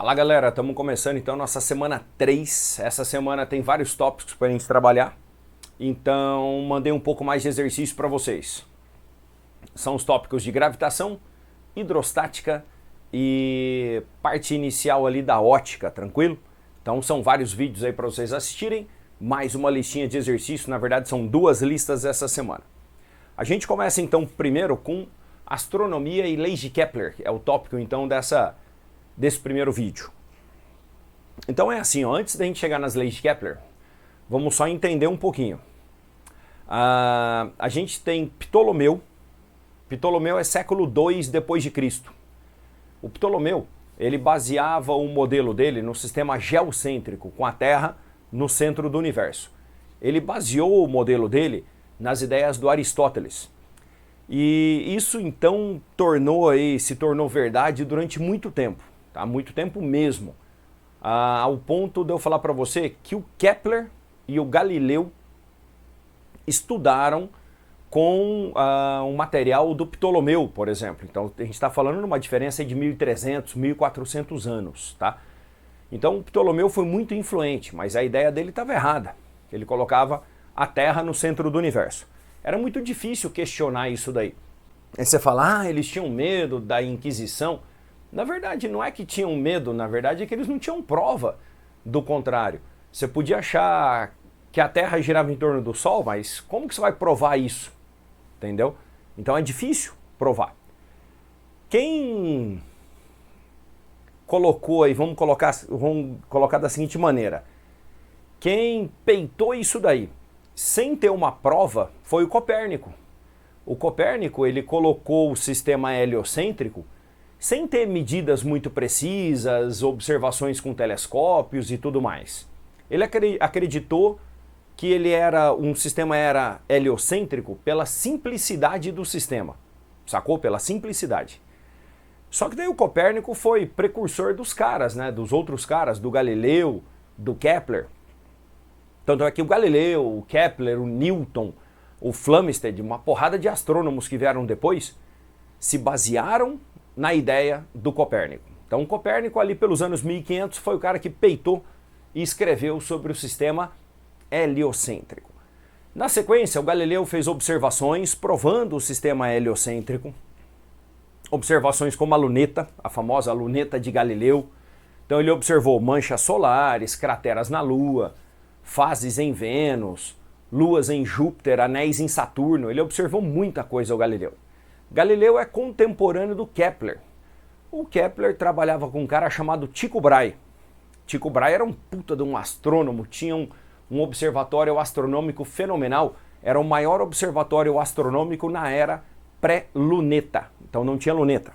Fala galera, estamos começando então nossa semana 3. Essa semana tem vários tópicos para a gente trabalhar, então mandei um pouco mais de exercício para vocês. São os tópicos de gravitação, hidrostática e parte inicial ali da ótica, tranquilo? Então são vários vídeos aí para vocês assistirem, mais uma listinha de exercício, na verdade são 2 listas essa semana. A gente começa então primeiro com astronomia e leis de Kepler, que é o tópico então desse primeiro vídeo. Então é assim, ó, antes da gente chegar nas leis de Kepler, vamos só entender um pouquinho. A gente tem Ptolomeu. Ptolomeu é século II depois de Cristo. O Ptolomeu, ele baseava o modelo dele no sistema geocêntrico, com a Terra no centro do universo. Ele baseou o modelo dele nas ideias do Aristóteles. E isso então se tornou verdade durante muito tempo. Tá? Muito tempo mesmo, ao ponto de eu falar para você que o Kepler e o Galileu estudaram com um material do Ptolomeu, por exemplo. Então a gente está falando de uma diferença de 1.300, 1.400 anos. Tá? Então o Ptolomeu foi muito influente, mas a ideia dele estava errada. Ele colocava a Terra no centro do universo. Era muito difícil questionar isso daí. Aí você fala, eles tinham medo da Inquisição. Na verdade, não é que tinham medo, na verdade é que eles não tinham prova do contrário. Você podia achar que a Terra girava em torno do Sol, mas como que você vai provar isso? Entendeu? Então é difícil provar. Quem colocou aí, vamos colocar da seguinte maneira, quem peitou isso daí, sem ter uma prova, foi o Copérnico. O Copérnico, ele colocou o sistema heliocêntrico sem ter medidas muito precisas, observações com telescópios e tudo mais. Ele acreditou que um sistema era heliocêntrico pela simplicidade do sistema. Sacou? Pela simplicidade. Só que daí o Copérnico foi precursor dos caras, né? Dos outros caras, do Galileu, do Kepler. Tanto é que o Galileu, o Kepler, o Newton, o Flamsteed, uma porrada de astrônomos que vieram depois, se basearam na ideia do Copérnico. Então o Copérnico ali pelos anos 1500 foi o cara que peitou e escreveu sobre o sistema heliocêntrico. Na sequência, o Galileu fez observações provando o sistema heliocêntrico, observações como a luneta, a famosa luneta de Galileu. Então ele observou manchas solares, crateras na Lua, fases em Vênus, luas em Júpiter, anéis em Saturno. Ele observou muita coisa, o Galileu. Galileu é contemporâneo do Kepler. O Kepler trabalhava com um cara chamado Tycho Brahe. Tycho Brahe era um puta de um astrônomo, tinha um observatório astronômico fenomenal, era o maior observatório astronômico na era pré-luneta, então não tinha luneta.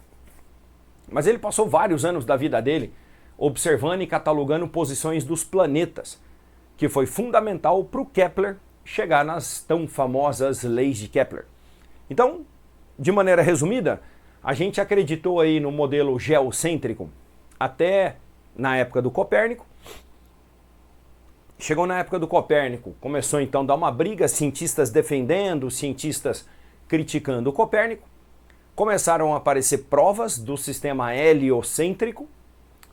Mas ele passou vários anos da vida dele observando e catalogando posições dos planetas, que foi fundamental para o Kepler chegar nas tão famosas leis de Kepler. Então, de maneira resumida, a gente acreditou aí no modelo geocêntrico até na época do Copérnico. Chegou na época do Copérnico, começou então a dar uma briga, cientistas defendendo, cientistas criticando o Copérnico. Começaram a aparecer provas do sistema heliocêntrico,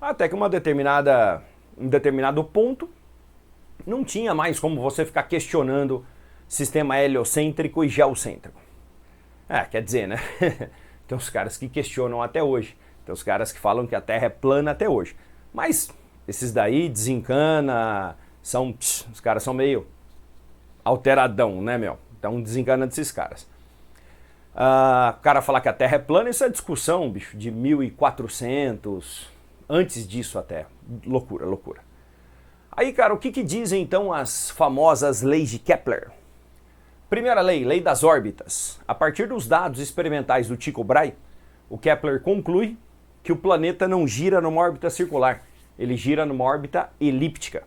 até que um determinado ponto não tinha mais como você ficar questionando sistema heliocêntrico e geocêntrico. Quer dizer, né? Tem os caras que questionam até hoje. Tem os caras que falam que a Terra é plana até hoje. Mas esses daí desencana, os caras são meio alteradão, né, meu? Então desencana desses caras. O cara falar que a Terra é plana, isso é discussão, bicho, de 1400, antes disso até. Loucura, loucura. Aí, cara, o que dizem então as famosas leis de Kepler? Primeira lei, lei das órbitas. A partir dos dados experimentais do Tycho Brahe, o Kepler conclui que o planeta não gira numa órbita circular, ele gira numa órbita elíptica.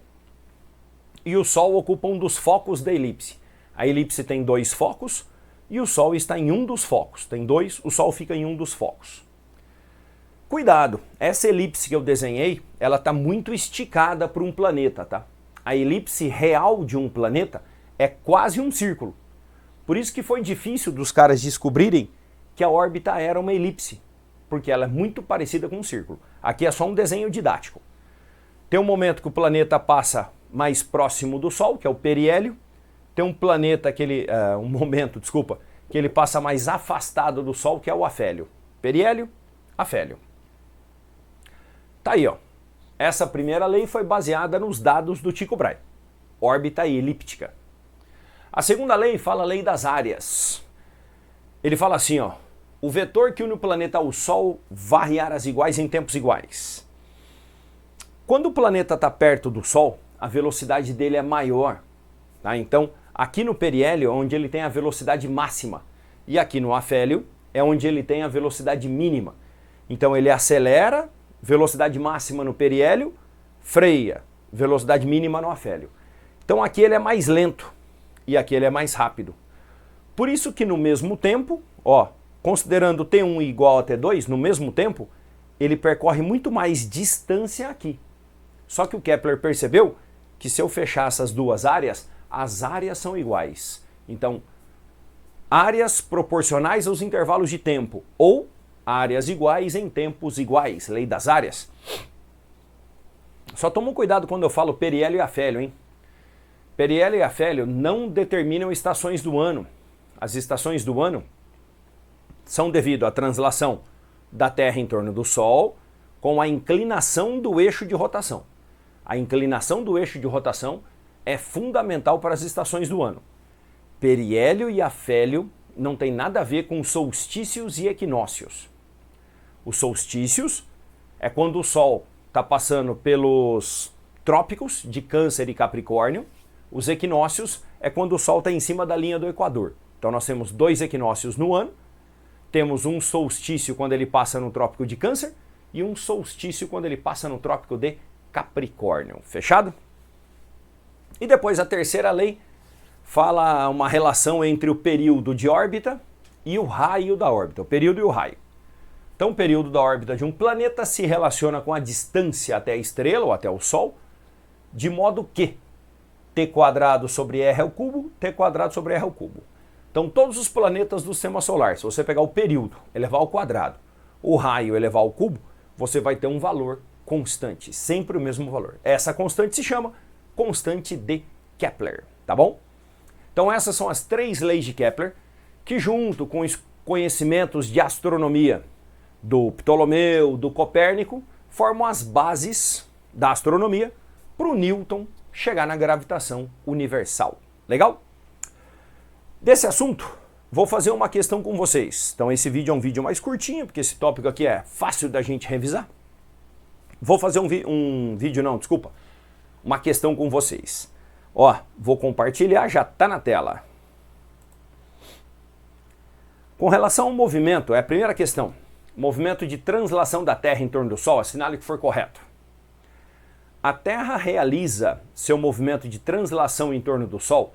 E o Sol ocupa um dos focos da elipse. A elipse tem 2 focos e o Sol está em um dos focos. Tem 2, o Sol fica em um dos focos. Cuidado, essa elipse que eu desenhei, ela está muito esticada para um planeta, tá? A elipse real de um planeta é quase um círculo. Por isso que foi difícil dos caras descobrirem que a órbita era uma elipse, porque ela é muito parecida com um círculo. Aqui é só um desenho didático. Tem um momento que o planeta passa mais próximo do Sol, que é o periélio. Tem um momento que ele passa mais afastado do Sol, que é o afélio. Periélio, afélio. Tá aí, ó. Essa primeira lei foi baseada nos dados do Tycho Brahe. Órbita elíptica. A segunda lei fala a lei das áreas. Ele fala assim, ó. O vetor que une o planeta ao Sol varre áreas iguais em tempos iguais. Quando o planeta está perto do Sol, a velocidade dele é maior. Tá? Então, aqui no periélio é onde ele tem a velocidade máxima. E aqui no afélio é onde ele tem a velocidade mínima. Então ele acelera, velocidade máxima no periélio, freia, velocidade mínima no afélio. Então aqui ele é mais lento e aqui ele é mais rápido. Por isso que no mesmo tempo, ó, considerando T1 igual a T2, no mesmo tempo, ele percorre muito mais distância aqui. Só que o Kepler percebeu que se eu fechar essas duas áreas, as áreas são iguais. Então, áreas proporcionais aos intervalos de tempo, ou áreas iguais em tempos iguais, lei das áreas. Só toma cuidado quando eu falo periélio e afélio, hein? Periélio e afélio não determinam estações do ano. As estações do ano são devido à translação da Terra em torno do Sol com a inclinação do eixo de rotação. A inclinação do eixo de rotação é fundamental para as estações do ano. Periélio e afélio não tem nada a ver com solstícios e equinócios. Os solstícios é quando o Sol está passando pelos trópicos de Câncer e Capricórnio. Os equinócios é quando o Sol está em cima da linha do Equador. Então nós temos 2 equinócios no ano. Temos um solstício quando ele passa no trópico de Câncer e um solstício quando ele passa no trópico de Capricórnio. Fechado? E depois a terceira lei fala uma relação entre o período de órbita e o raio da órbita, o período e o raio. Então o período da órbita de um planeta se relaciona com a distância até a estrela ou até o Sol, de modo que T² sobre R ao cubo, T² sobre R ao cubo. Então todos os planetas do sistema solar, se você pegar o período, elevar ao quadrado, o raio elevar ao cubo, você vai ter um valor constante, sempre o mesmo valor. Essa constante se chama constante de Kepler, tá bom? Então essas são as 3 leis de Kepler, que junto com os conhecimentos de astronomia do Ptolomeu, do Copérnico, formam as bases da astronomia para o Newton chegar na gravitação universal. Legal? Desse assunto, vou fazer uma questão com vocês. Então esse vídeo é um vídeo mais curtinho, porque esse tópico aqui é fácil da gente revisar. Vou fazer uma questão com vocês. Ó, vou compartilhar, já está na tela. Com relação ao movimento, é a primeira questão. Movimento de translação da Terra em torno do Sol, assinale que for correto. A Terra realiza seu movimento de translação em torno do Sol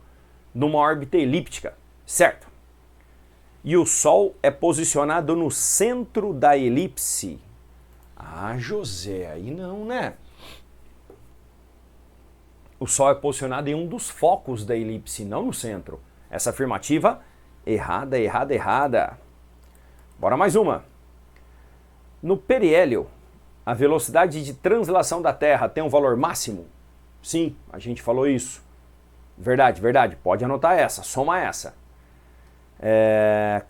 numa órbita elíptica, certo? E o Sol é posicionado no centro da elipse. Ah, José, aí não, né? O Sol é posicionado em um dos focos da elipse, não no centro. Essa afirmativa, errada, errada, errada. Bora mais uma. No periélio, a velocidade de translação da Terra tem um valor máximo? Sim, a gente falou isso. Verdade, verdade. Pode anotar essa, soma essa.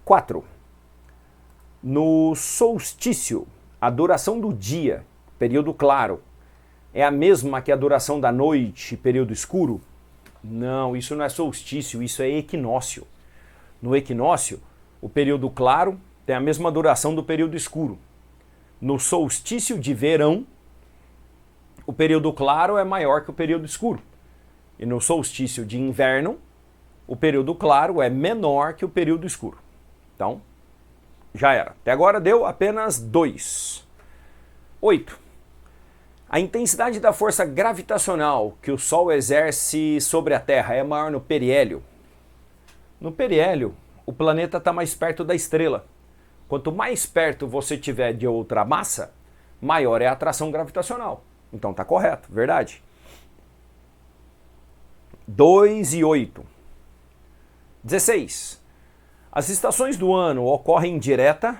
4. No solstício, a duração do dia, período claro, é a mesma que a duração da noite, período escuro? Não, isso não é solstício, isso é equinócio. No equinócio, o período claro tem a mesma duração do período escuro. No solstício de verão, o período claro é maior que o período escuro. E no solstício de inverno, o período claro é menor que o período escuro. Então, já era. Até agora deu apenas 2. 8. A intensidade da força gravitacional que o Sol exerce sobre a Terra é maior no periélio? No periélio, o planeta está mais perto da estrela. Quanto mais perto você tiver de outra massa, maior é a atração gravitacional. Então está correto, verdade. 2 e 8. 16. As estações do ano ocorrem direta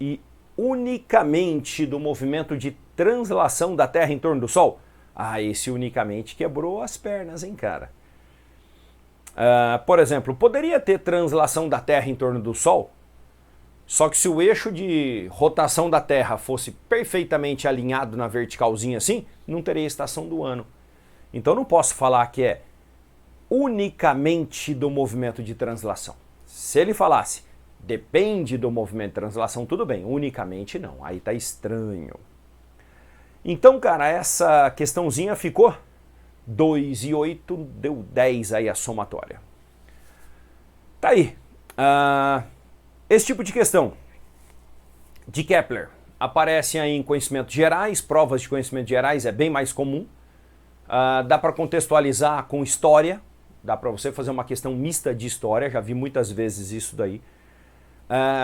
e unicamente do movimento de translação da Terra em torno do Sol? Ah, esse unicamente quebrou as pernas, hein, cara? Por exemplo, poderia ter translação da Terra em torno do Sol, só que se o eixo de rotação da Terra fosse perfeitamente alinhado na verticalzinha assim, não teria estação do ano. Então não posso falar que é unicamente do movimento de translação. Se ele falasse depende do movimento de translação, tudo bem, unicamente não, aí tá estranho. Então, cara, essa questãozinha ficou 2 e 8, deu 10 aí a somatória. Tá aí. Esse tipo de questão de Kepler aparece aí em conhecimentos gerais, provas de conhecimentos gerais é bem mais comum. Dá para contextualizar com história, dá para você fazer uma questão mista de história, já vi muitas vezes isso daí.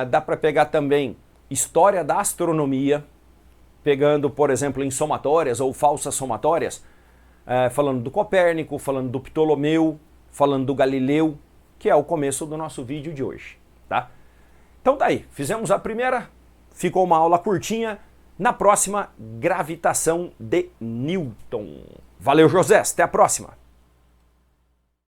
Dá para pegar também história da astronomia, pegando, por exemplo, em somatórias ou falsas somatórias, falando do Copérnico, falando do Ptolomeu, falando do Galileu, que é o começo do nosso vídeo de hoje, tá? Então tá aí, fizemos a primeira, ficou uma aula curtinha. Na próxima, gravitação de Newton. Valeu, José, até a próxima!